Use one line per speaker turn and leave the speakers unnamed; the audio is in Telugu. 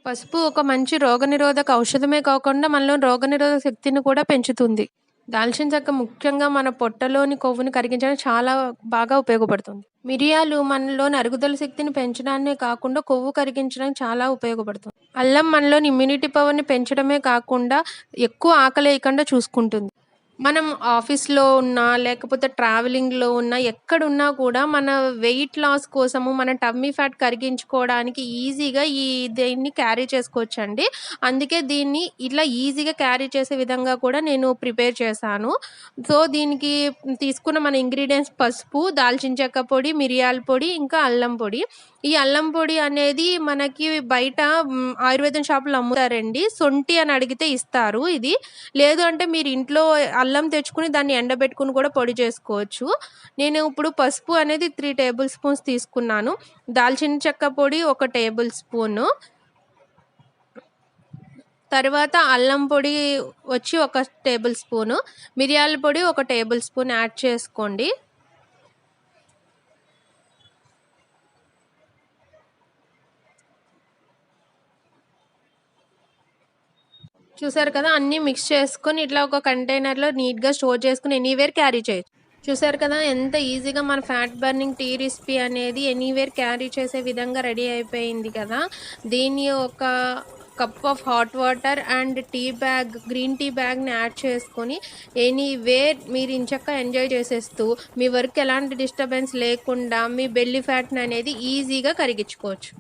పసుపు ఒక మంచి రోగనిరోధక ఔషధమే కాకుండా మనలో రోగనిరోధక శక్తిని కూడా పెంచుతుంది. దాల్చిన చెక్క ముఖ్యంగా మన పొట్టలోని కొవ్వుని కరిగించడానికి చాలా బాగా ఉపయోగపడుతుంది. మిరియాలు మనలోని అరుగుదల శక్తిని పెంచడాన్నే కాకుండా కొవ్వు కరిగించడానికి చాలా ఉపయోగపడుతుంది. అల్లం మనలోని ఇమ్యూనిటీ పవర్‌ని పెంచడమే కాకుండా ఎక్కువ ఆకలేయకుండా చూసుకుంటుంది. మనం ఆఫీస్‌లో ఉన్నా, లేకపోతే ట్రావెలింగ్‌లో ఉన్నా, ఎక్కడున్నా కూడా మన వెయిట్ లాస్ కోసము, మన టమ్మీ ఫ్యాట్ కరిగించుకోవడానికి ఈజీగా దీన్ని క్యారీ చేసుకోవచ్చండి. అందుకే దీన్ని ఇట్లా ఈజీగా క్యారీ చేసే విధంగా కూడా నేను ప్రిపేర్ చేశాను. సో, దీనికి తీసుకున్న మన ఇంగ్రీడియెంట్స్ పసుపు, దాల్చిన చెక్క పొడి, మిరియాల పొడి, ఇంకా అల్లం పొడి. ఈ అల్లం పొడి అనేది మనకి బయట ఆయుర్వేదం షాపులో అమ్ముతారండి. సొంటి అని అడిగితే ఇస్తారు ఇది. లేదు అంటే మీరు ఇంట్లో అల్లం తెచ్చుకొని దాన్ని ఎండబెట్టుకొని కూడా పొడి చేసుకోవచ్చు. నేను ఇప్పుడు పసుపు అనేది 3 టేబుల్ స్పూన్స్ తీసుకున్నాను. దాల్చిన చెక్క పొడి 1 టేబుల్ స్పూను. తర్వాత అల్లం పొడి వచ్చి 1 టేబుల్ స్పూను. మిరియాల పొడి 1 టేబుల్ స్పూన్ యాడ్ చేసుకోండి. చూసారు కదా! అన్నీ మిక్స్ చేసుకొని ఇట్లా ఒక కంటైనర్‌లో నీట్‌గా స్టోర్ చేసుకొని ఎనీవేర్ క్యారీ చేయొచ్చు. చూసారు కదా! ఎంత ఈజీగా మన ఫ్యాట్ బర్నింగ్ టీ రెసిపీ అనేది ఎనీవేర్ క్యారీ చేసే విధంగా రెడీ అయిపోయింది కదా! దీన్ని ఒక cup of hot water and green tea బ్యాగ్‌ని యాడ్ చేసుకొని ఎనీవేర్ మీరు ఎంచక్కా ఎంజాయ్ చేసేస్తూ మీ వర్క్ ఎలాంటి డిస్టర్బెన్స్ లేకుండా మీ బెల్లీ ఫ్యాట్‌ని అనేది ఈజీగా కరిగించుకోవచ్చు.